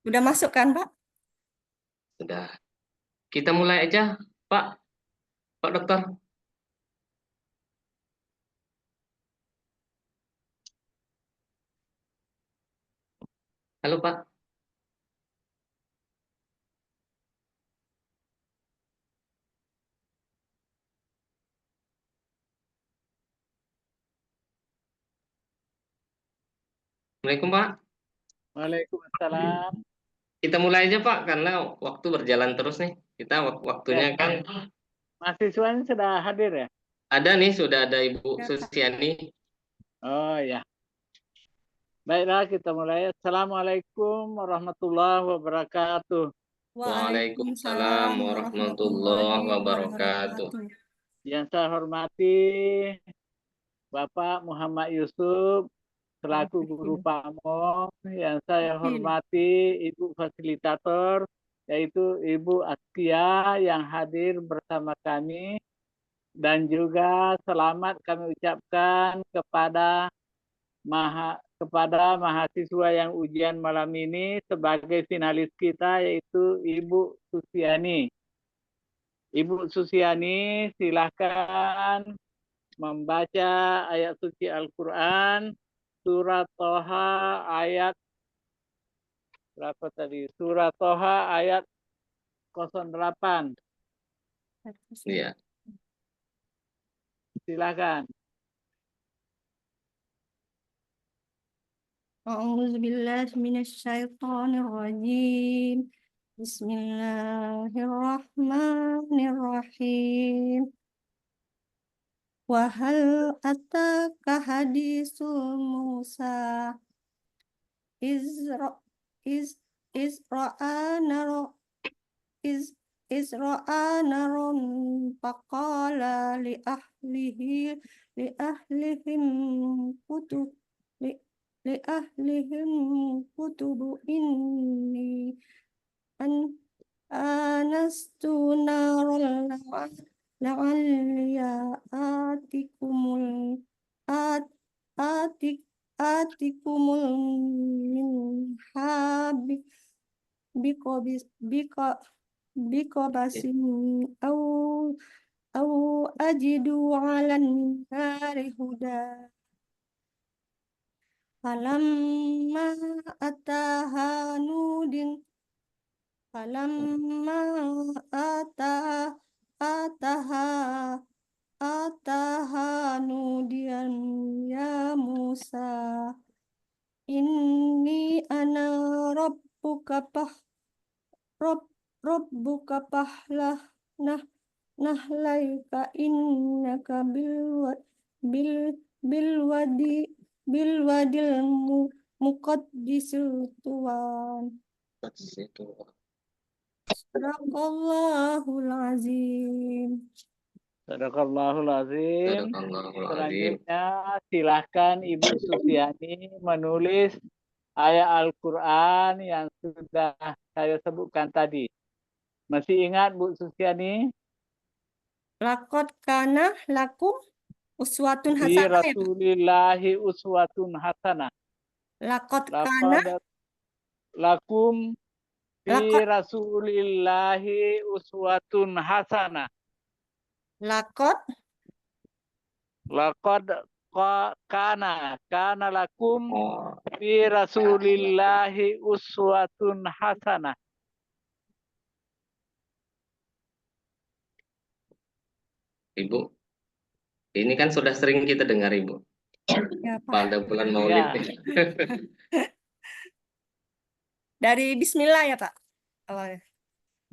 Udah masuk kan, Pak? Sudah. Kita mulai aja, Pak. Pak Dokter. Halo, Pak. Assalamualaikum, Pak. Waalaikumsalam. Kita mulai aja, Pak, karena waktu berjalan terus nih. Kita waktunya Ya, kan mahasiswanya sudah hadir ya? ada nih, sudah ada Ibu Ya, Pak. Susiani. Oh ya. Baiklah, kita mulai. Assalamualaikum warahmatullahi wabarakatuh. Waalaikumsalam Waalaikumsalam warahmatullahi warahmatullahi wabarakatuh. wabarakatuh. Yang saya hormati Bapak Muhammad Yusuf selaku guru PAMO. Yang saya hormati Ibu Fasilitator yaitu Ibu Askia yang hadir bersama kami. Dan juga selamat kami ucapkan kepada mahasiswa yang ujian malam ini sebagai finalis kita yaitu Ibu Susiani. Ibu Susiani silakan membaca ayat suci Al-Quran surat Toha ayat berapa tadi? Surat Toha ayat 08. Iya. Silakan. A'udzubillahi minasyaitonirrajim. Bismillahirrahmanirrahim. Wa hal ataka hadisul Musa izra iz izra'a naro iz izra'a naron faqala li ahlihim kutub li li ahlihim kutubu inni an anastu narol la'alliya atikumul at atik atikumul minha bikobis bikobasin au au ajidu alan nari huda falamma ataha nudin falamma ataha ataha nudian ya Musa inni ana rabbuka Rob Robbuka pahlah nah nahlaika innaka bil bilwadi bilwadil muqaddisil tuwan. Sadaqallahul azim. Sadaqallahul azim. Sadaqallahul azim. Selanjutnya silahkan Ibu Susiani menulis ayat Al-Quran yang sudah saya sebutkan tadi. Masih ingat Bu Susiani? Lakot kana lakum uswatun Fi hasanah ya, Pak? Rasulillahi uswatun hasanah. Lakot kana Laqad lakum fi lakot Rasulillahi uswatun hasanah. lakot Laqad kana lakum Oh, fi Rasulillahi uswatun hasanah. Ibu, ini kan sudah sering kita dengar, Ibu. ya, Pak. Pada bulan Maulid. Ya. Dari Bismillah ya, Pak. Awalnya.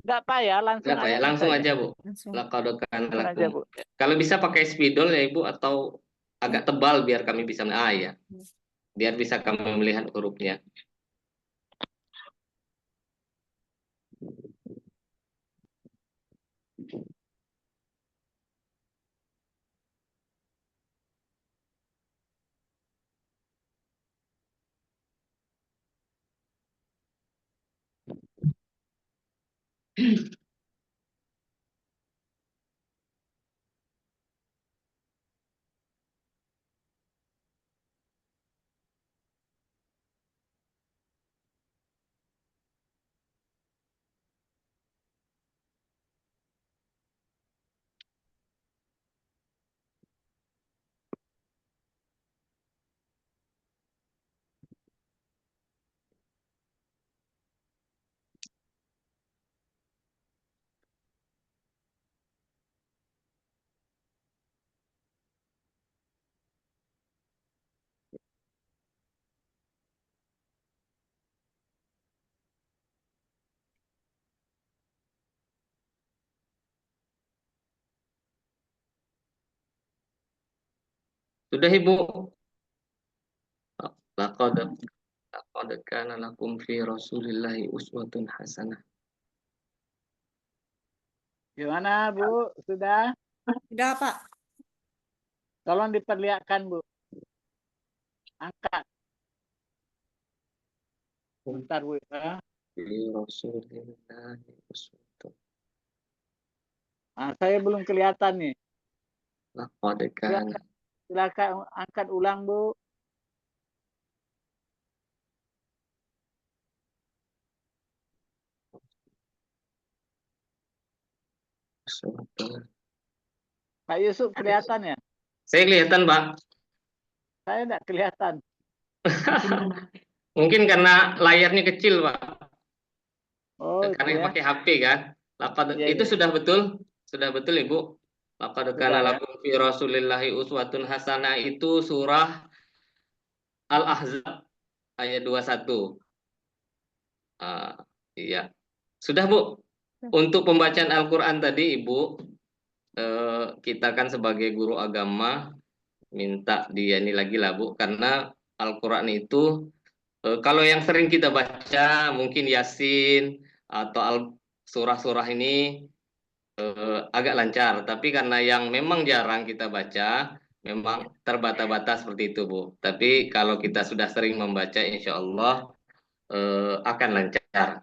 Enggak payah, langsung Enggak, Pak, ya. ayatnya Langsung saja. aja, Bu. Langsung. Laqad kana Langsung aja, lakum. Bu. Kalau bisa pakai spidol ya, Ibu, atau agak tebal biar kami bisa ya. Biar bisa kami melihat hurufnya. Sudah Ibu. Laqad laqad kana lakum fi Rasulillahi uswatun hasanah. Gimana, Bu? Sudah? Sudah, Pak. Tolong diperlihatkan, Bu. Angkat. Bentar, Bu. Fi Rasulillahi uswatun. Nah, saya belum kelihatan nih. Laqad kana. Silakan angkat ulang, Bu. Uswatun. Pak Yusuf kelihatan ya? Saya kelihatan, Pak. Saya tidak kelihatan. Mungkin karena layarnya kecil, Pak. Oh, itu Karena ya. pakai HP kan. Iya, Itu iya. sudah betul? Sudah betul, Ibu? Laqad Sudah kana ya. lakum fi Rasulillahi uswatun hasanah itu surah Al-Ahzab ayat 21. Ah, iya. Sudah, Bu. Untuk pembacaan Al-Qur'an tadi, Ibu, kita kan sebagai guru agama minta dia ini lagi lah, Bu, karena Al-Qur'an itu kalau yang sering kita baca mungkin Yasin atau surah-surah ini agak lancar, tapi karena yang memang jarang kita baca, memang terbata-bata seperti itu, Bu. Tapi kalau kita sudah sering membaca, insya Allah akan lancar.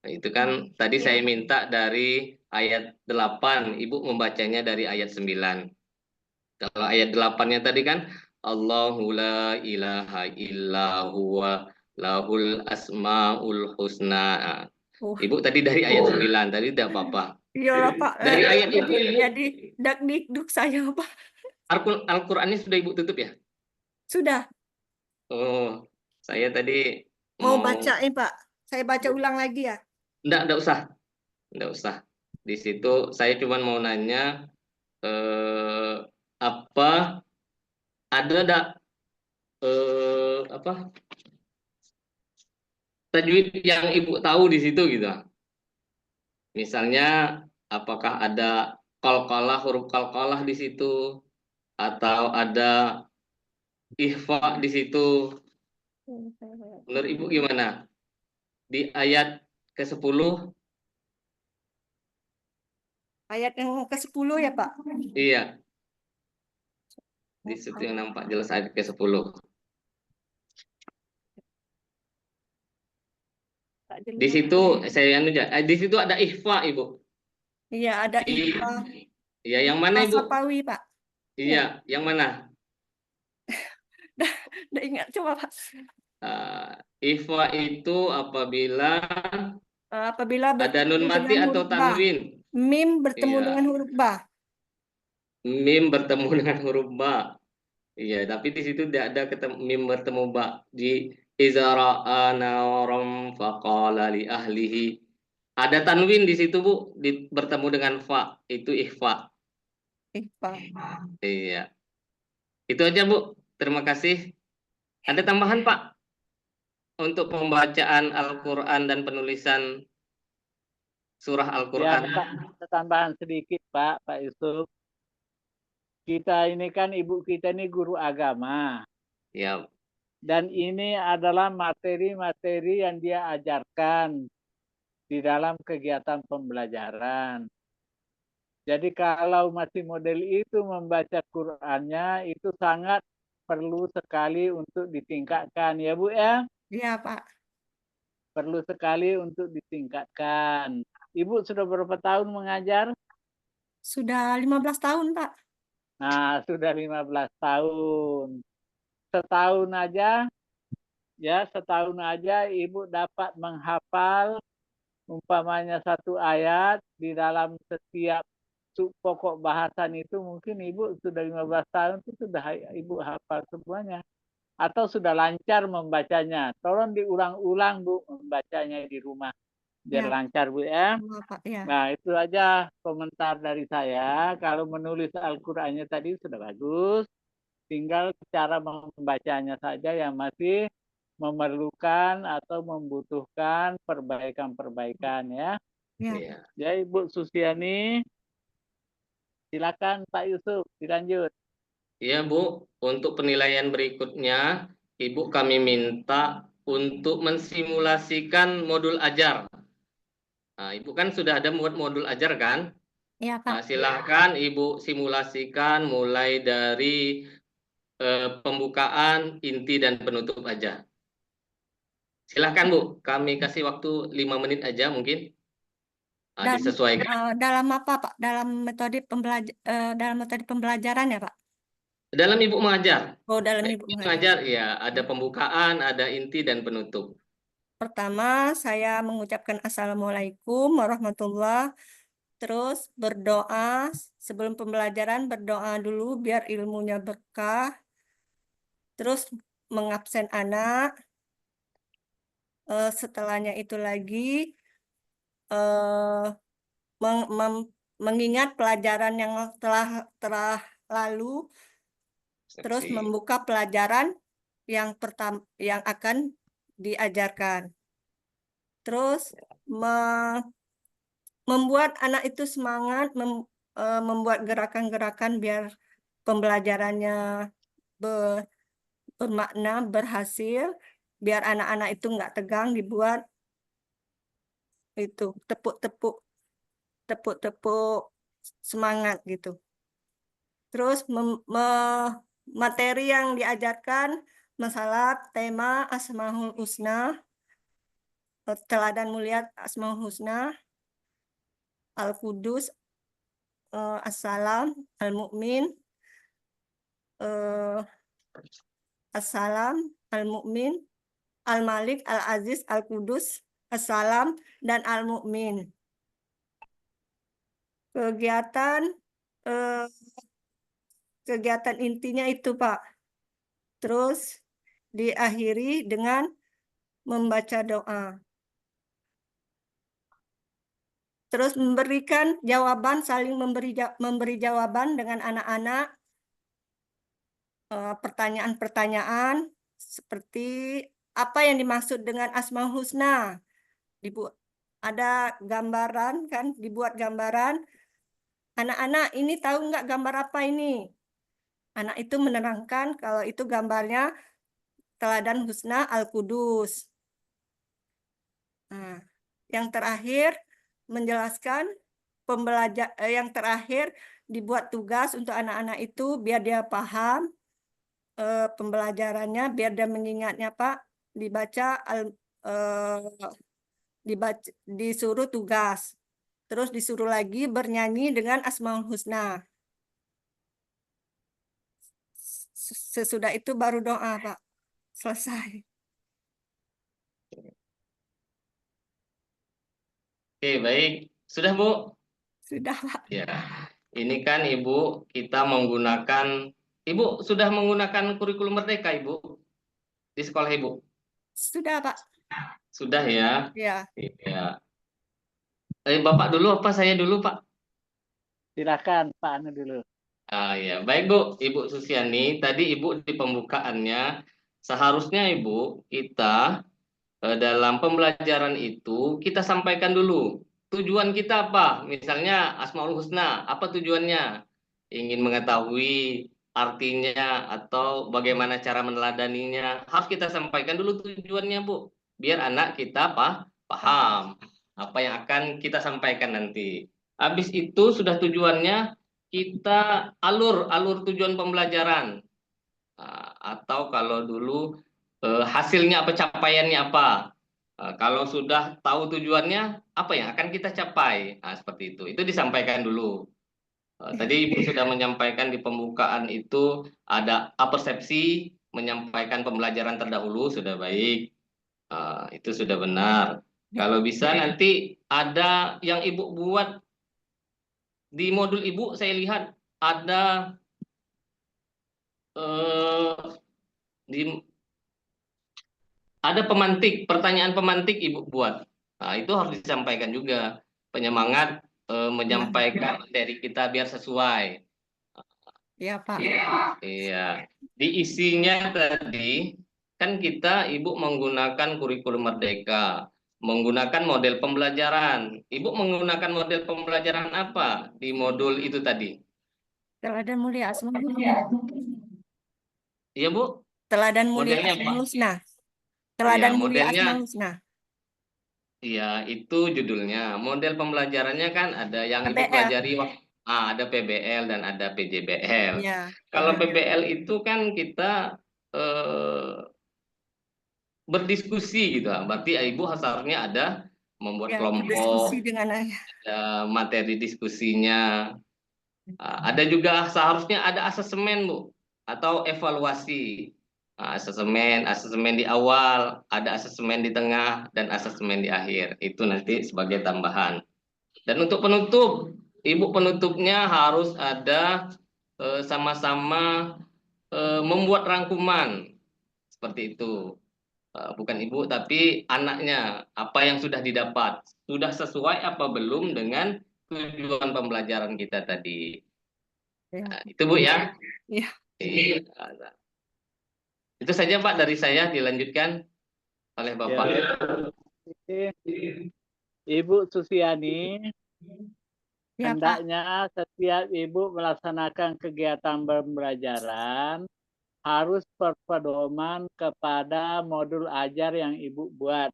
Nah, itu kan tadi Ya. saya minta dari ayat 8, Ibu membacanya dari ayat 9. Kalau ayat 8-nya tadi kan, Allahu la ilaha illa huwa lahul asmaul husna. Nah, Oh, Ibu tadi dari ayat 9, tadi tidak apa-apa. iyalah, Pak. Dari ayat itu Jadi dakdikduk saya, Pak. Al-Qur'annya sudah Ibu tutup ya? Sudah. Oh, saya tadi Mau mau bacain, Pak. Saya baca ulang lagi ya. enggak usah, enggak usah. Di situ saya cuma mau nanya apa ada enggak apa tajwid yang Ibu tahu di situ gitu. Misalnya apakah ada qalqalah, huruf qalqalah di situ atau ada ikhfa di situ. Menurut Ibu gimana? Di ayat ke-10. Ayat yang ke-10 ya, Pak. Iya, di situ yang nampak jelas ayat ke-10. Tak Di jelas. situ di situ ada ikhfa, Ibu. Iya, ada Di, ikhfa. iya, yang mana, Ibu? Pasapawi, Pak. Iya, yang mana? Udah ingat, coba, Pak. Ikhfa itu apabila Apabila ada nun bertemu mati dengan atau huruf ba. tanwin. Mim bertemu Iya, dengan huruf ba. mim bertemu dengan huruf ba. Iya, tapi di situ tidak ada mim bertemu ba. Di izara'a naram faqala li ahlihi. Ada tanwin di situ, Bu, bertemu dengan fa, itu ikhfa. Ikhfa. Iya. Itu aja, Bu. Terima kasih. Ada tambahan, Pak, untuk pembacaan Al-Qur'an dan penulisan surah Ya, Al-Qur'an? ada tambahan sedikit, Pak Yusuf. Kita ini kan ibu kita ini guru agama. Ya. Dan ini adalah materi-materi yang dia ajarkan di dalam kegiatan pembelajaran. Jadi kalau masih model itu membaca Qur'annya itu sangat perlu sekali untuk ditingkatkan ya Bu ya. Iya, Pak. Perlu sekali untuk ditingkatkan. Ibu sudah berapa tahun mengajar? Sudah 15 tahun, Pak. Nah, sudah 15 tahun. Setahun aja Ibu dapat menghafal umpamanya satu ayat di dalam setiap pokok bahasan itu mungkin Ibu sudah 15 tahun itu sudah Ibu hafal semuanya. Atau sudah lancar membacanya. Tolong diulang-ulang Bu membacanya di rumah. Biar Ya, lancar Bu ya. Pak. Ya. Nah itu aja komentar dari saya. Kalau menulis Al-Qur'annya tadi sudah bagus. Tinggal cara membacanya saja yang masih memerlukan atau membutuhkan perbaikan-perbaikan ya. Ya. Ya Ibu Susiani, silakan Pak Yusuf dilanjut. Ya, Bu. Untuk penilaian berikutnya, Ibu kami minta untuk mensimulasikan modul ajar. Nah, Ibu kan sudah ada modul ajar kan? Iya, Nah, Pak. silahkan Ibu simulasikan mulai dari pembukaan, inti, dan penutup aja. Silahkan Bu, kami kasih waktu 5 menit aja mungkin. Nah, Dalam disesuaikan. dalam apa, Pak? Dalam metode pembelajaran ya, Pak? Dalam Ibu mengajar. Oh, dalam Nah, Ibu Ibu mengajar. mengajar, ya ada pembukaan, ada inti, dan penutup. Pertama, saya mengucapkan Assalamualaikum warahmatullahi. Terus berdoa sebelum pembelajaran, berdoa dulu biar ilmunya berkah. Terus mengabsen anak. Setelahnya itu lagi eh, mengingat pelajaran yang telah lalu, terus Saksi. membuka pelajaran yang pertama yang akan diajarkan. Terus membuat anak itu semangat, membuat gerakan-gerakan biar pembelajarannya bermakna, berhasil, biar anak-anak itu nggak tegang, dibuat itu tepuk-tepuk semangat gitu. Terus materi yang diajarkan masalah tema Asmaul Husna, teladan mulia Asmaul Husna, Al-Qudus, Assalam, Al-Mu'min, eh, Assalam, Al-Mu'min, Al-Malik, Al-Aziz, Al-Qudus, Assalam, dan Al-Mu'min. Kegiatan eh, kegiatan intinya itu, Pak. Terus diakhiri dengan membaca doa. Terus memberikan jawaban, saling memberi jawaban dengan anak-anak, pertanyaan-pertanyaan seperti apa yang dimaksud dengan Asmaul Husna. Dibuat ada gambaran kan, dibuat gambaran. Anak-anak ini tahu nggak gambar apa ini? Anak itu menerangkan kalau itu gambarnya teladan Husna Al-Qudus. Nah, yang terakhir menjelaskan yang terakhir dibuat tugas untuk anak-anak itu biar dia paham pembelajarannya, biar dia mengingatnya, Pak, dibaca dibaca, disuruh tugas. Terus disuruh lagi bernyanyi dengan Asmaul Husna. Sesudah itu baru doa, Pak. Selesai. Oke, baik. Sudah, Bu? Sudah, Pak. Ya. Ini kan Ibu, kita menggunakan, Ibu sudah menggunakan kurikulum Merdeka, Ibu, di sekolah Ibu? Sudah, Pak. Sudah ya? Ya. Iya. Bapak dulu apa saya dulu, Pak? Silakan Pak Anu dulu. Ah ya, baik Bu, Ibu Susiani. Tadi Ibu di pembukaannya seharusnya Ibu kita dalam pembelajaran itu kita sampaikan dulu tujuan kita apa. Misalnya Asmaul Husna, apa tujuannya? Ingin mengetahui artinya atau bagaimana cara meneladaninya. Harus kita sampaikan dulu tujuannya, Bu. Biar anak kita paham apa yang akan kita sampaikan nanti. Habis itu sudah tujuannya, kita alur tujuan pembelajaran. Atau kalau dulu hasilnya apa, capaiannya apa. Kalau sudah tahu tujuannya, apa yang akan kita capai. Nah, seperti itu. Itu disampaikan dulu. Tadi Ibu sudah menyampaikan di pembukaan itu ada persepsi, menyampaikan pembelajaran terdahulu, sudah baik. Itu sudah benar. Kalau bisa nanti ada yang Ibu buat di modul Ibu, saya lihat ada eh, di ada pertanyaan pemantik Ibu buat. Nah, itu harus disampaikan juga. Penyemangat menyampaikan materi kita biar sesuai. Ya, Pak. Iya. Di isinya tadi, kan kita Ibu menggunakan kurikulum Merdeka, menggunakan model pembelajaran. Ibu menggunakan model pembelajaran apa di modul itu tadi? Teladan mulia Asmaul Husna. Iya Bu, Teladan mulia modelnya apa? Asmaul Husna. Iya, Teladan mulia modelnya. Asmaul Husna. Iya, itu judulnya. Model pembelajarannya kan ada yang Ibu PBL. pelajari, ada PBL dan ada PJBL. Ya, Kalau PBL. PBL itu kan kita eh, berdiskusi gitu. Berarti Ibu seharusnya ada membuat Ya, berdiskusi kelompok, dengan ada materi diskusinya. Ada juga seharusnya ada asesemen, Bu, atau evaluasi. Asesemen di awal, ada asesemen di tengah, dan asesemen di akhir. Itu nanti sebagai tambahan. Dan untuk penutup, Ibu penutupnya harus ada sama-sama membuat rangkuman seperti itu. Bukan Ibu tapi anaknya, apa yang sudah didapat, sudah sesuai apa belum dengan tujuan pembelajaran kita tadi. ya. Itu Bu ya. Ya. Iya. Itu saja Pak dari saya, dilanjutkan oleh Bapak. Ya. Ibu Susiani, Ya, Pak. hendaknya setiap ibu melaksanakan kegiatan pembelajaran harus berpedoman kepada modul ajar yang ibu buat.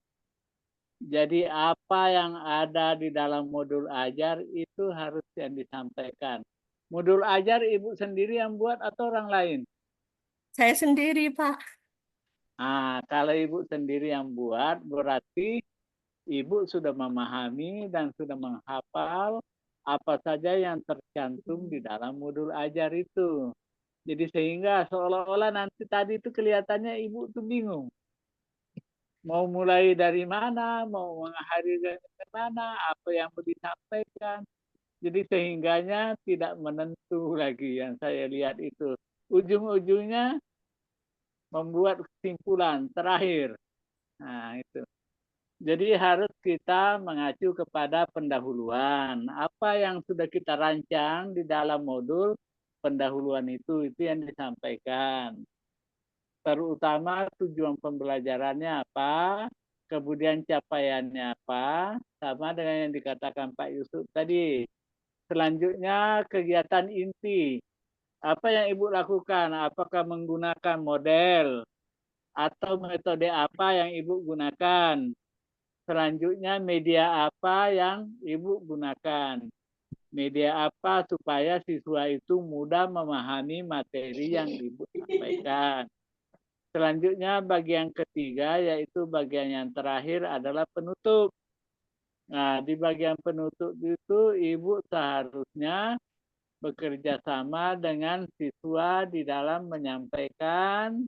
Jadi apa yang ada di dalam modul ajar itu harus yang disampaikan. Modul ajar ibu sendiri yang buat atau orang lain? Saya sendiri, Pak. Nah, kalau ibu sendiri yang buat, berarti ibu sudah memahami dan sudah menghafal apa saja yang tercantum di dalam modul ajar itu. Jadi sehingga seolah-olah nanti tadi itu kelihatannya ibu tuh bingung. Mau mulai dari mana, mau mengakhiri dari mana, apa yang mau disampaikan. Jadi sehingganya tidak menentu lagi yang saya lihat itu. Ujung-ujungnya membuat kesimpulan terakhir. Nah, itu. Jadi harus kita mengacu kepada pendahuluan. Apa yang sudah kita rancang di dalam modul pendahuluan itu yang disampaikan. Terutama tujuan pembelajarannya apa, kemudian capaiannya apa, sama dengan yang dikatakan Pak Yusuf tadi. Selanjutnya kegiatan inti. Apa yang Ibu lakukan? Apakah menggunakan model atau metode apa yang Ibu gunakan? Selanjutnya media apa yang Ibu gunakan? Media apa supaya siswa itu mudah memahami materi yang Ibu sampaikan. Selanjutnya bagian ketiga yaitu bagian yang terakhir adalah penutup. Nah, di bagian penutup itu Ibu seharusnya bekerja sama dengan siswa di dalam menyampaikan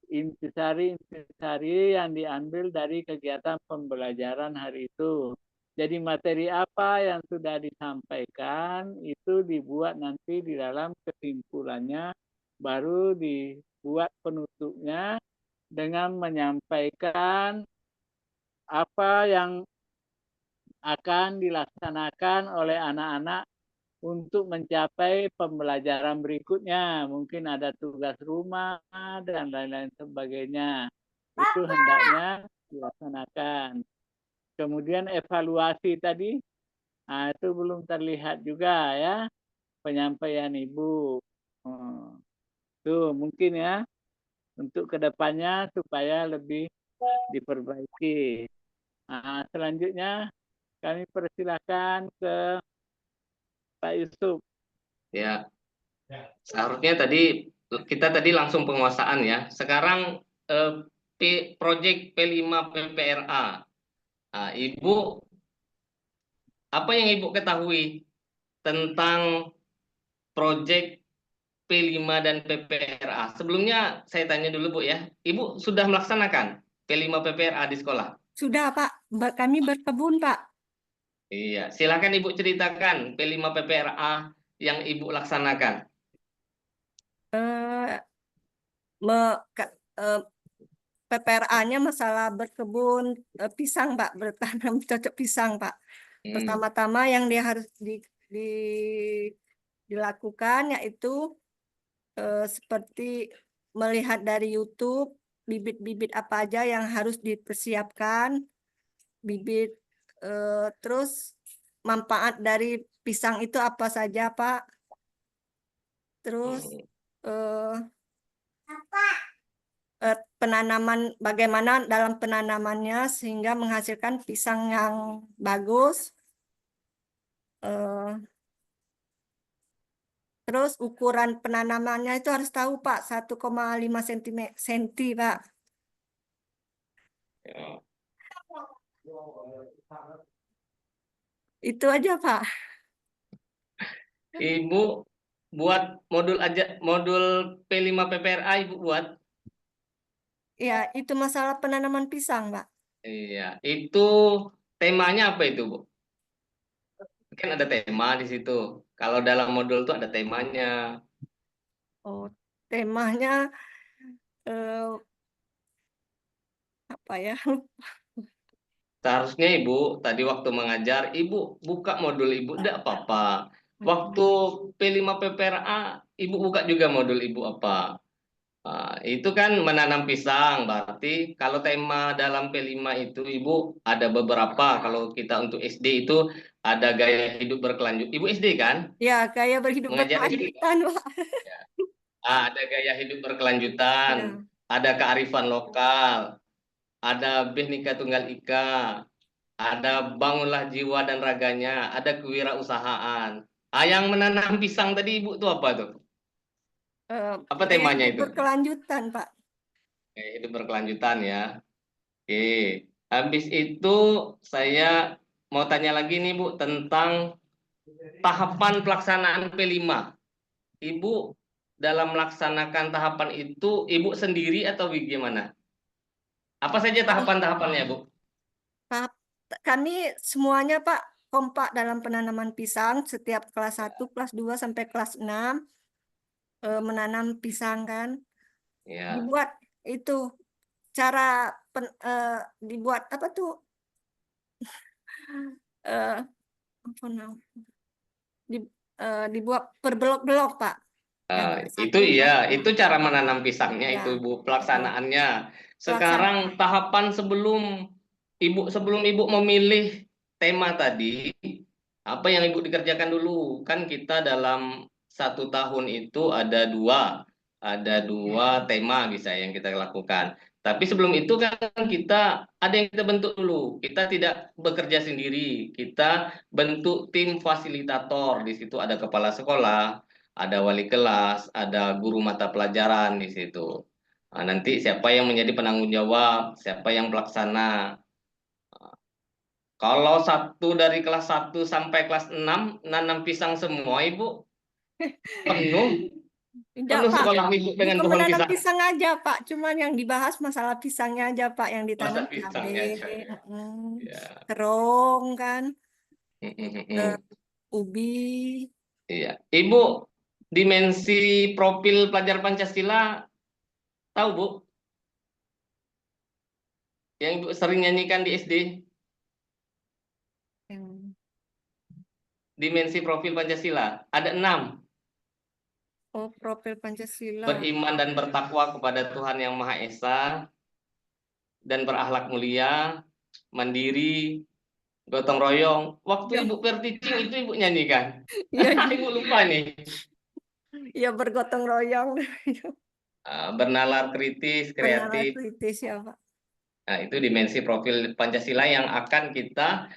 intisari-intisari yang diambil dari kegiatan pembelajaran hari itu. Jadi materi apa yang sudah disampaikan itu dibuat nanti di dalam kesimpulannya, baru dibuat penutupnya dengan menyampaikan apa yang akan dilaksanakan oleh anak-anak untuk mencapai pembelajaran berikutnya. Mungkin ada tugas rumah dan lain-lain sebagainya. Itu hendaknya dilaksanakan. Kemudian evaluasi tadi, nah itu belum terlihat juga ya penyampaian Ibu. Tuh mungkin ya untuk kedepannya supaya lebih diperbaiki. Nah, selanjutnya kami persilakan ke Pak Yusuf. Ya, seharusnya tadi kita tadi langsung penguasaan ya. Sekarang proyek P5 PPRA. Ibu, apa yang Ibu ketahui tentang proyek P5 dan PPRA? Sebelumnya saya tanya dulu Bu ya. Ibu sudah melaksanakan P5 PPRA di sekolah? Sudah, Pak. Kami berkebun, Pak. Iya, silakan Ibu ceritakan P5 PPRA yang Ibu laksanakan. Eh, me- ke- eh, PPRA-nya masalah berkebun pisang, Pak. Bertanam cocok pisang, Pak. Pertama-tama yang dia harus dilakukan yaitu seperti melihat dari YouTube bibit-bibit apa aja yang harus dipersiapkan, bibit terus manfaat dari pisang itu apa saja, Pak. Terus penanaman, bagaimana dalam penanamannya sehingga menghasilkan pisang yang bagus. Eh, Terus ukuran penanamannya itu harus tahu Pak, 1,5 senti Pak. Ya. Itu aja Pak. Ibu buat modul P5 PPRA Ibu buat. Ya, itu masalah penanaman pisang Pak. Iya, itu temanya apa itu, Bu? Kan ada tema di situ. Kalau dalam modul tuh ada temanya. Oh, temanya apa ya? Seharusnya Ibu tadi waktu mengajar, Ibu buka modul Ibu, enggak apa-apa. Waktu P5 PPRA, Ibu buka juga modul Ibu apa. Itu kan menanam pisang, berarti kalau tema dalam P5 itu Ibu ada beberapa. Kalau kita untuk SD itu ada gaya hidup berkelanjutan. Ibu SD kan? Ya, kayak berhidup Mengajar SD. berkelanjutan Pak. Ada gaya hidup berkelanjutan, Ya. ada kearifan lokal, ada Bhinneka Tunggal Ika, ada bangunlah jiwa dan raganya, ada kewirausahaan. Yang menanam pisang tadi Ibu tuh apa tuh? Apa Gaya temanya hidup itu? berkelanjutan Pak. Gaya hidup berkelanjutan ya. Oke. Habis itu saya mau tanya lagi nih Bu tentang tahapan pelaksanaan P5. Ibu dalam melaksanakan tahapan itu Ibu sendiri atau bagaimana? Apa saja tahapan-tahapannya, Bu? Tahap, kami semuanya Pak kompak dalam penanaman pisang setiap kelas 1, kelas 2 sampai kelas 6 menanam pisang kan. Ya. Dibuat itu cara dibuat apa tuh? eh apa namanya? Dibuat per blok-blok Pak. Yang kelas Itu 1, iya, kelas itu 2. cara menanam pisangnya Ya. itu, Bu, pelaksanaannya. Pelaksanaan. Sekarang tahapan sebelum Ibu memilih tema tadi, apa yang Ibu dikerjakan dulu? Kan kita dalam 1 tahun itu ada dua tema bisa yang kita lakukan. Tapi sebelum itu kan kita ada yang kita bentuk dulu. Kita tidak bekerja sendiri, kita bentuk tim fasilitator. Di situ ada kepala sekolah, ada wali kelas, ada guru mata pelajaran di situ. Nanti siapa yang menjadi penanggung jawab, siapa yang pelaksana. Kalau dari kelas 1 sampai kelas 6 nanam pisang semua, Ibu, penuh, Tidak penuh Pak, sekolah Ibu dengan bukan pohon menanam pisang. pisang aja Pak, cuman yang dibahas masalah pisangnya aja Pak, yang ditanam Masa cabai, pisangnya aja ya. Ya. terong kan, eh, Mm-mm-mm. ubi. Iya. Ibu, dimensi profil pelajar Pancasila tahu, Bu? Yang Ibu sering nyanyikan di SD? yang- Dimensi profil Pancasila. Ada 6. Oh, profil Pancasila. Beriman dan bertakwa kepada Tuhan Yang Maha Esa, dan berakhlak mulia, mandiri, gotong royong. Waktu Ya, Ibu perticing itu Ibu nyanyikan. iya, Ibu lupa nih. iya bergotong royong, Bernalar kritis, bernalar kreatif. kritis ya Pak. Nah, itu dimensi profil Pancasila yang akan kita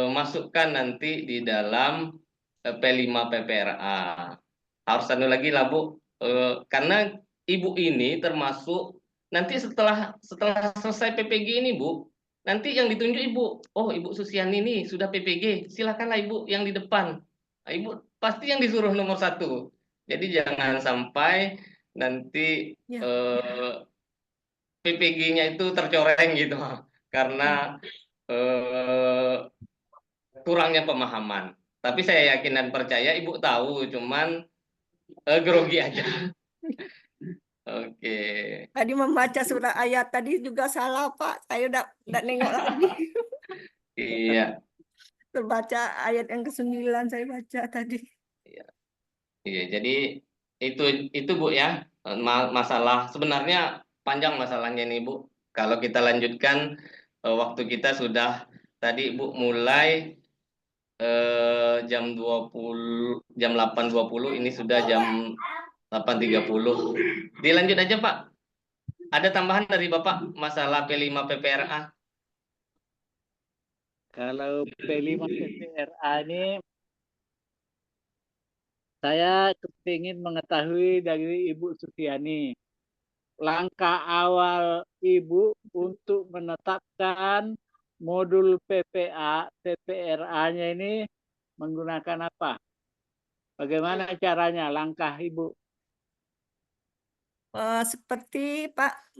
masukkan nanti di dalam P5 PPRA. Harus satu lagi lah Bu, karena Ibu ini termasuk nanti setelah selesai PPG ini Bu, nanti yang ditunjuk Ibu, oh Ibu Susiani ini sudah PPG, silakanlah Ibu yang di depan. Nah, Ibu pasti yang disuruh nomor 1. Jadi jangan sampai nanti Ya, PPG-nya itu tercoreng gitu, karena eh, kurangnya pemahaman. Tapi saya yakin dan percaya Ibu tahu, cuman grogi aja. Oke. tadi membaca surat ayat tadi juga salah Pak, saya udah nengok lagi. Iya, Terbaca ayat yang ke-9 saya baca tadi. iya, iya. Jadi itu Bu ya, masalah sebenarnya panjang masalahnya nih Bu. Kalau kita lanjutkan, waktu kita sudah tadi Bu mulai jam 8.20, ini sudah jam 8.30. Dilanjut aja Pak. Ada tambahan dari Bapak masalah P5 PPRA? Kalau P5 PPRA ini saya kepingin mengetahui dari Ibu Sufiani. Langkah awal Ibu untuk menetapkan modul PPRA-nya ini menggunakan apa? Bagaimana caranya langkah Ibu? Seperti Pak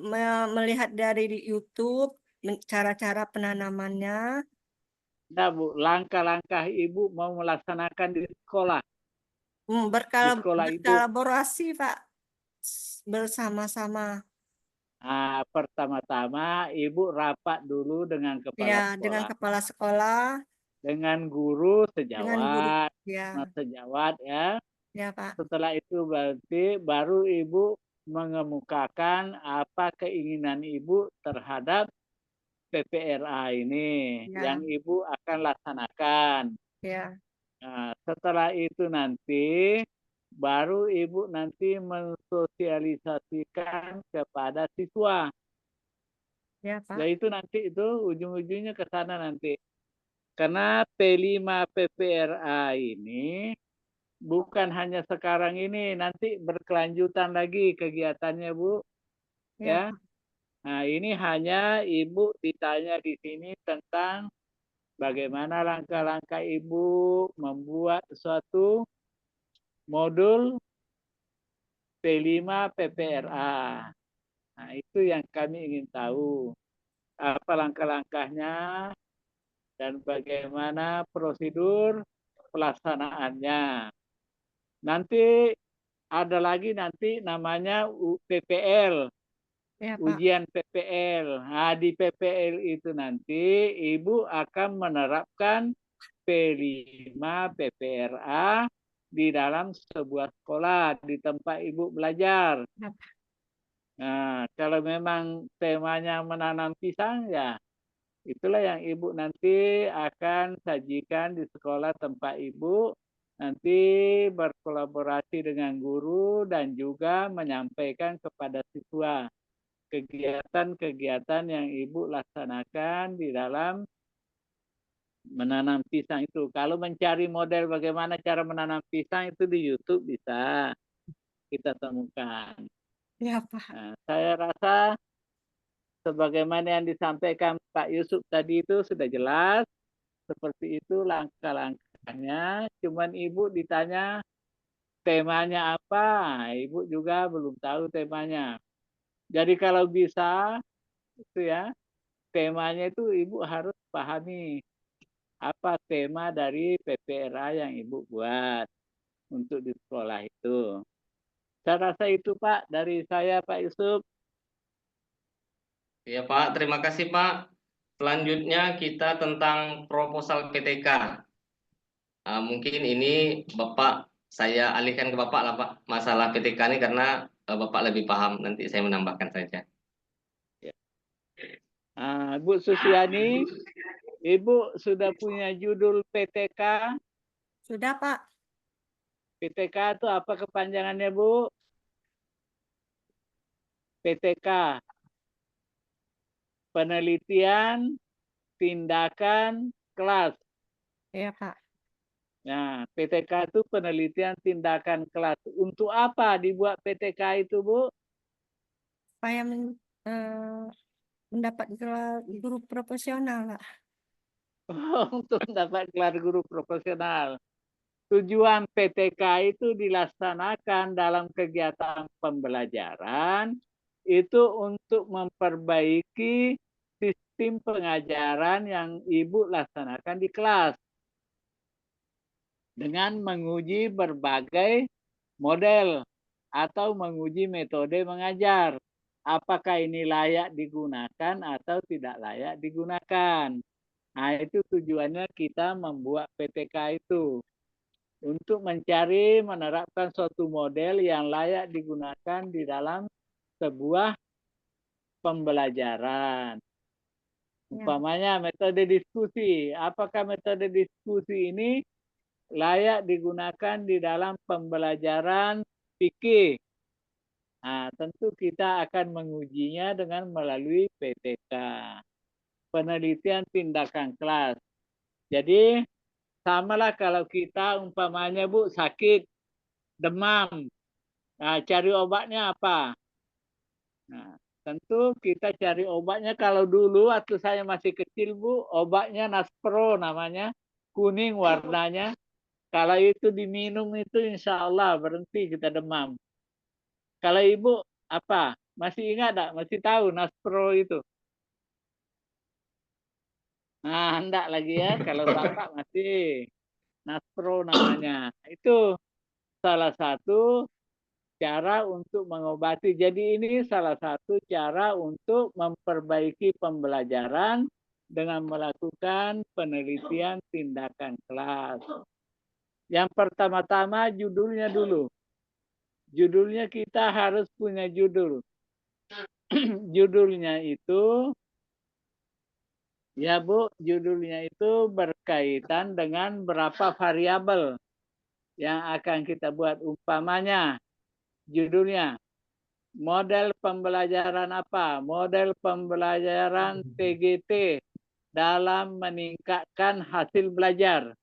melihat dari di YouTube cara-cara penanamannya. Nah, Bu, langkah-langkah Ibu mau melaksanakan di sekolah. Di sekolah Ibu. Berkolaborasi Pak bersama-sama. Nah, pertama-tama Ibu rapat dulu dengan kepala Ya, dengan sekolah, kepala sekolah, dengan guru dengan guru. sejawat, Ya, sejawat ya. ya Pak. Setelah itu berarti baru Ibu mengemukakan apa keinginan Ibu terhadap PPRA ini Ya, yang Ibu akan laksanakan. ya, Nah, setelah itu nanti baru Ibu nanti mensosialisasikan kepada siswa. ya Pak. Yaitu nanti itu ujung-ujungnya ke sana nanti. Karena P5 PPRA ini bukan hanya sekarang ini, nanti berkelanjutan lagi kegiatannya, Bu. Ya, Ya. Nah, ini hanya Ibu ditanya di sini tentang bagaimana langkah-langkah Ibu membuat suatu modul P5 PPRA. Nah, itu yang kami ingin tahu. Apa langkah-langkahnya dan bagaimana prosedur pelaksanaannya. Nanti ada lagi nanti namanya PPL, ya Pak. ujian PPL. Nah, di PPL itu nanti Ibu akan menerapkan P5 PPRA di dalam sebuah sekolah, di tempat Ibu belajar. Ya, Nah, kalau memang temanya menanam pisang, ya itulah yang Ibu nanti akan sajikan di sekolah tempat Ibu. Nanti berkolaborasi dengan guru dan juga menyampaikan kepada siswa kegiatan-kegiatan yang Ibu laksanakan di dalam menanam pisang itu. Kalau mencari model bagaimana cara menanam pisang itu di YouTube bisa kita temukan. ya Pak. Nah, saya rasa sebagaimana yang disampaikan Pak Yusuf tadi itu sudah jelas. Seperti itu langkah-langkahnya. Cuman Ibu ditanya temanya apa, Ibu juga belum tahu temanya. Jadi kalau bisa itu ya, temanya itu Ibu harus pahami apa tema dari PPRA yang Ibu buat untuk di sekolah itu. Saya rasa itu Pak dari saya Pak Yusuf. Ya Pak, terima kasih Pak. Selanjutnya kita tentang proposal PTK. Mungkin ini Bapak, saya alihkan ke Bapak lah Pak, masalah PTK ini karena Bapak lebih paham, nanti saya menambahkan saja. Bu Susiani, Ibu sudah punya judul PTK. Sudah Pak. PTK itu apa kepanjangannya Bu? PTK, penelitian, tindakan, kelas. Ya Pak. Nah, PTK itu penelitian, tindakan, kelas. Untuk apa dibuat PTK itu Bu? Supaya mendapat gelar guru profesional Pak. Untuk mendapat gelar guru profesional. Tujuan PTK itu dilaksanakan dalam kegiatan pembelajaran itu untuk memperbaiki sistem pengajaran yang Ibu laksanakan di kelas dengan menguji berbagai model atau menguji metode mengajar. Apakah ini layak digunakan atau tidak layak digunakan. Nah, itu tujuannya kita membuat PTK itu. Untuk mencari menerapkan suatu model yang layak digunakan di dalam sebuah pembelajaran. Umpamanya metode diskusi. Apakah metode diskusi ini layak digunakan di dalam pembelajaran fikih. Nah, tentu kita akan mengujinya dengan melalui PTK, penelitian tindakan kelas. Jadi samalah kalau kita umpamanya Bu sakit demam, nah, cari obatnya apa? Nah, tentu kita cari obatnya. Kalau dulu waktu saya masih kecil Bu, obatnya Naspro namanya, kuning warnanya. Kalau itu diminum itu insya Allah berhenti kita demam. Kalau Ibu apa? Masih ingat tak? Masih tahu Naspro itu? Nah, enggak lagi ya. Kalau Bapak masih. Naspro namanya. Itu salah satu cara untuk mengobati. Jadi ini salah satu cara untuk memperbaiki pembelajaran dengan melakukan penelitian tindakan kelas. Yang pertama-tama judulnya dulu. Judulnya kita harus punya judul. Judulnya itu, ya Bu, judulnya itu berkaitan dengan berapa variabel yang akan kita buat. Umpamanya, judulnya model pembelajaran apa? Model pembelajaran TGT dalam meningkatkan hasil belajar.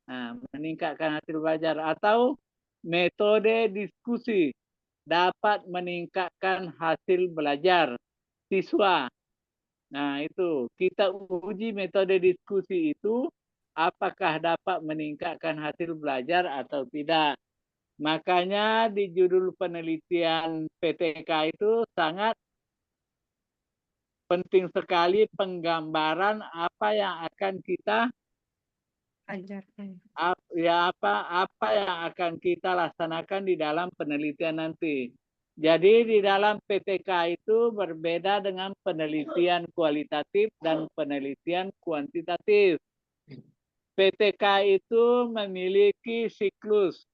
Nah, meningkatkan hasil belajar atau metode diskusi dapat meningkatkan hasil belajar siswa. Nah, itu kita uji metode diskusi itu apakah dapat meningkatkan hasil belajar atau tidak. Makanya di judul penelitian PTK itu sangat penting sekali penggambaran apa yang akan kita Ajarkan. apa yang akan kita laksanakan di dalam penelitian nanti. Jadi di dalam PTK itu berbeda dengan penelitian kualitatif dan penelitian kuantitatif. PTK itu memiliki siklus.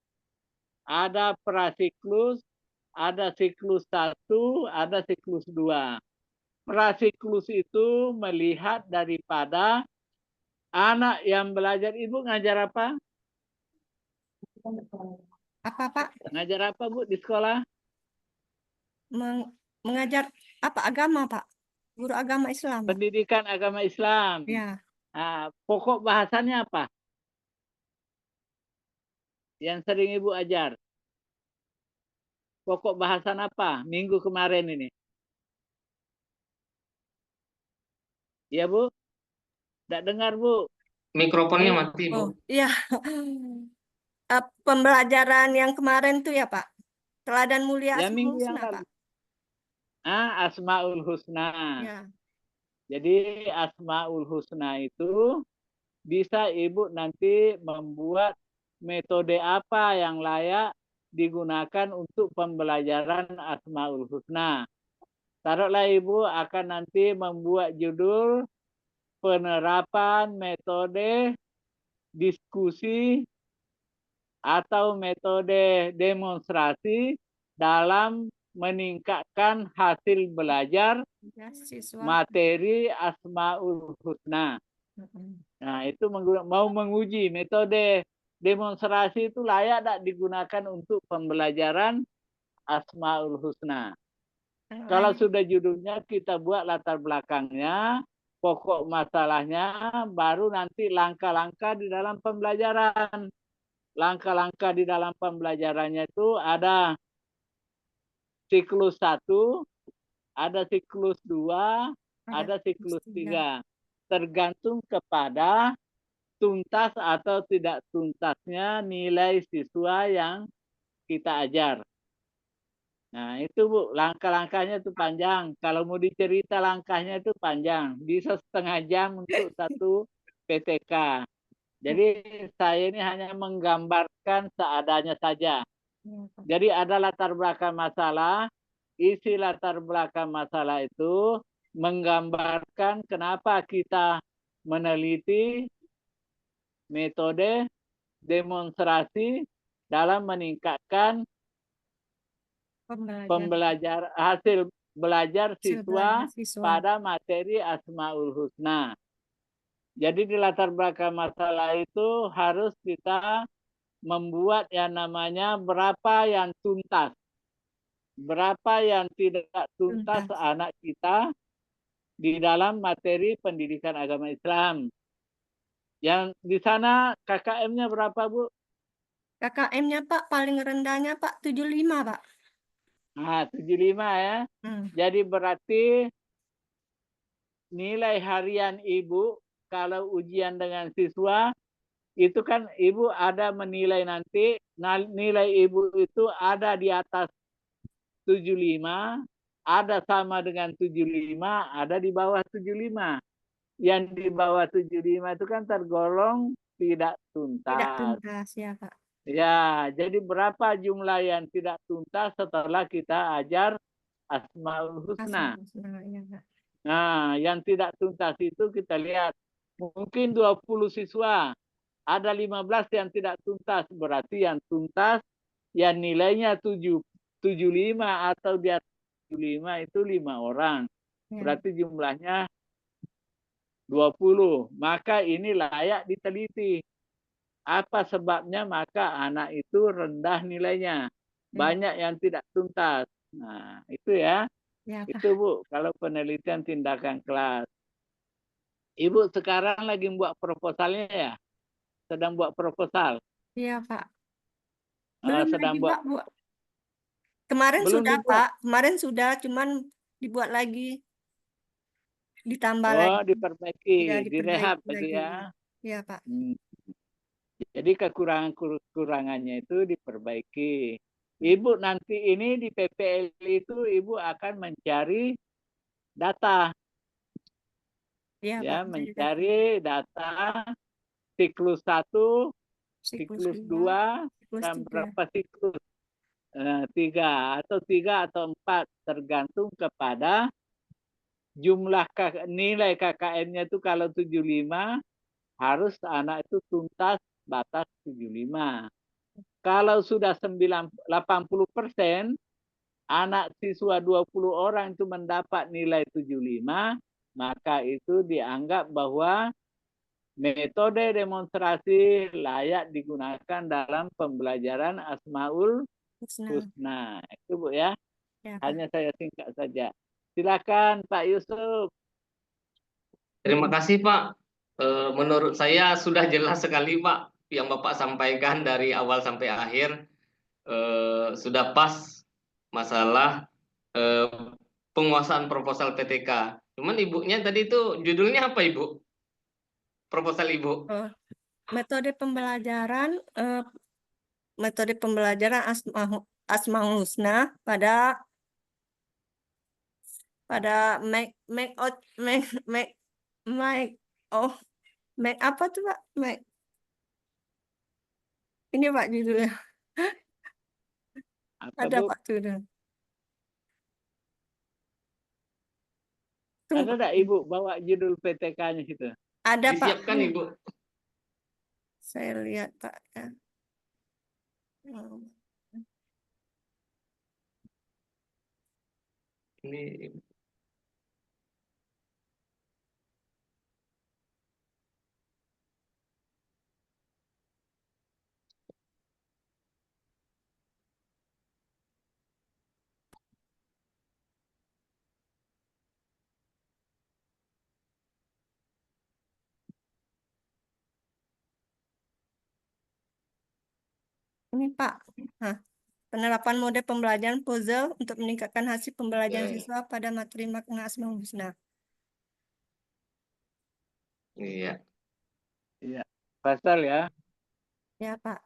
Ada prasiklus, ada siklus 1, ada siklus 2. Prasiklus itu melihat daripada anak yang belajar. Ibu ngajar apa? Apa Pak? Ngajar apa Bu di sekolah? Mengajar apa agama Pak? Guru agama Islam. Pendidikan agama Islam. Ya. Nah, pokok bahasannya apa? Yang sering Ibu ajar. Pokok bahasan apa minggu kemarin ini? Iya Bu? Tidak dengar Bu? Mikrofonnya mati, Bu. Oh iya. Pembelajaran yang kemarin tuh ya Pak. Teladan mulia Ya Asmaul minggu yang Husna lalu. Pak. Asmaul Husna. Ya. Jadi Asmaul Husna itu bisa Ibu nanti membuat metode apa yang layak digunakan untuk pembelajaran Asmaul Husna. Taruhlah Ibu akan nanti membuat judul penerapan metode diskusi atau metode demonstrasi dalam meningkatkan hasil belajar Ya, siswa. materi Asmaul Husna. Nah, itu mau menguji metode demonstrasi itu layak tak digunakan untuk pembelajaran Asmaul Husna. Kalau sudah judulnya kita buat latar belakangnya, pokok masalahnya, baru nanti langkah-langkah di dalam pembelajaran. Langkah-langkah di dalam pembelajarannya itu ada siklus 1, ada siklus 2, ada siklus 3. Tergantung kepada tuntas atau tidak tuntasnya nilai siswa yang kita ajar. Nah, itu Bu, langkah-langkahnya itu panjang. Kalau mau dicerita langkahnya itu panjang. Bisa setengah jam untuk satu PTK. Jadi saya ini hanya menggambarkan seadanya saja. Jadi ada latar belakang masalah. Isi latar belakang masalah itu menggambarkan kenapa kita meneliti metode demonstrasi dalam meningkatkan hasil belajar siswa pada materi Asmaul Husna. Jadi di latar belakang masalah itu harus kita membuat yang namanya berapa yang tuntas, berapa yang tidak tuntas Tuntas. anak kita di dalam materi pendidikan agama Islam. Yang di sana KKM-nya berapa, Bu? KKM-nya Pak paling rendahnya Pak 75 Pak. Nah, 75 ya. Jadi berarti nilai harian Ibu kalau ujian dengan siswa itu kan Ibu ada menilai nanti nilai Ibu itu ada di atas 75, ada sama dengan 75, ada di bawah 75. Yang di bawah 75 itu kan tergolong tidak Tidak tuntas. tuntas ya Pak. Ya, jadi berapa jumlah yang tidak tuntas setelah kita ajar Asmaul Husna. Asmaul ya Pak. Nah, yang tidak tuntas itu kita lihat mungkin 20 siswa, ada 15 yang tidak tuntas, berarti yang tuntas yang nilainya 75 atau di atas 75 itu 5 orang. Ya. Berarti jumlahnya 20. Maka ini layak diteliti. Apa sebabnya? Maka anak itu rendah nilainya. Banyak yang tidak tuntas. Nah, itu ya. Ya, Pak. Itu Bu, kalau penelitian tindakan kelas. Ibu sekarang lagi buat proposalnya ya? Sedang buat proposal? Iya, Pak. Oh, Belum sedang lagi, buat. Pak, Bu. Kemarin Belum sudah, dibuat. Pak. Kemarin sudah, cuman dibuat lagi. Ditambah lagi. Oh, diperbaiki, Ya, direhab diperbaiki itu lagi. ya. Iya, Pak. Jadi kekurangannya itu diperbaiki. Ibu nanti ini di PPL itu Ibu akan mencari data. Iya, Ya, Pak. mencari data siklus 1, siklus 2, siklus dan 3. berapa siklus? 3 atau 4 tergantung kepada jumlah nilai KKM-nya itu kalau 75 harus anak itu tuntas batas 75. Kalau sudah 80%, anak siswa 20 orang itu mendapat nilai 75, maka itu dianggap bahwa metode demonstrasi layak digunakan dalam pembelajaran Asmaul Husna. Itu Bu ya. Ya, Pak. Hanya saya singkat saja. Silakan Pak Yusuf. Terima kasih Pak. Menurut saya sudah jelas sekali Pak yang Bapak sampaikan dari awal sampai akhir. Sudah pas masalah penguasaan proposal PTK. Cuman ibunya tadi itu judulnya apa Ibu? Proposal Ibu. Metode pembelajaran Asmaul Husna pada make apa tuh Pak? Ini Pak judulnya. Ada Bu? Pak judul. Ada enggak Ibu bawa judul PTK-nya situ? Ada Disiapkan Pak. Ibu. Saya lihat Pak ya. Ini Ini Pak. Nah, penerapan mode pembelajaran puzzle untuk meningkatkan hasil pembelajaran siswa pada materi makna Asmaul Husna. Iya. Iya. Pasal ya. Ya Pak.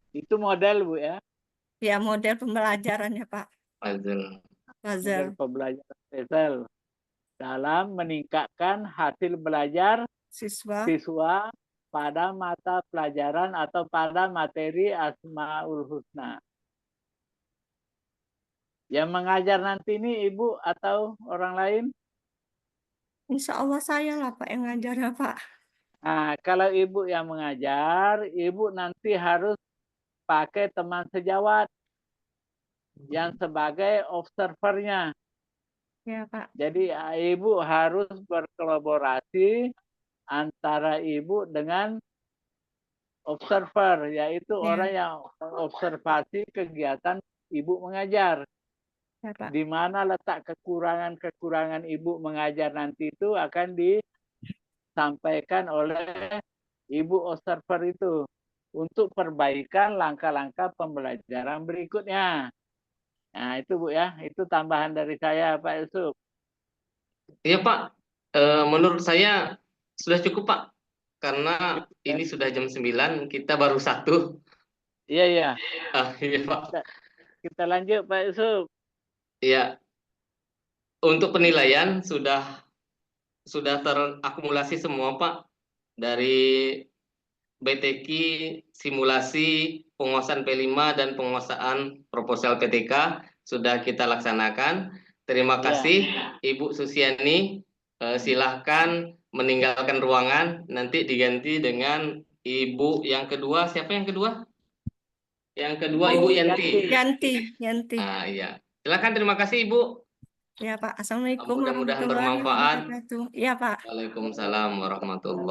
Itu model Bu ya. Ya model pembelajarannya Pak. Puzzle. Model pembelajaran puzzle dalam meningkatkan hasil belajar siswa pada mata pelajaran atau pada materi Asmaul Husna. Yang mengajar nanti ini Ibu atau orang lain? Insya Allah saya lah Pak yang ngajar ya Pak. Nah, kalau Ibu yang mengajar, Ibu nanti harus pakai teman sejawat yang sebagai observernya. Ya Pak. Jadi Ibu harus berkolaborasi antara Ibu dengan observer, yaitu Ya. orang yang mengobservasi kegiatan ibu mengajar. Ya, Pak. Di mana letak kekurangan-kekurangan ibu mengajar nanti itu akan disampaikan oleh ibu observer itu untuk perbaikan langkah-langkah pembelajaran berikutnya. Nah, itu Bu ya, itu tambahan dari saya Pak Yusuf. Iya Pak, menurut saya sudah cukup Pak, karena ini sudah jam 9, kita baru satu. Iya, iya. Iya Pak. Kita lanjut Pak Yusuf. Iya, untuk penilaian sudah terakumulasi semua Pak, dari BTQ, simulasi penguasaan P5 dan penguasaan proposal PTK sudah kita laksanakan. Terima Iya. kasih Ibu Susiani. Silahkan meninggalkan ruangan. Nanti diganti dengan Ibu yang kedua. Siapa yang kedua? Yang kedua Ibu Yanti. Yanti. Ah, iya. Silakan, terima kasih Ibu. Ya, Pak. Assalamualaikum Mudah-mudahan warahmatullahi bermanfaat. wabarakatuh. Iya, Pak. Waalaikumsalam warahmatullahi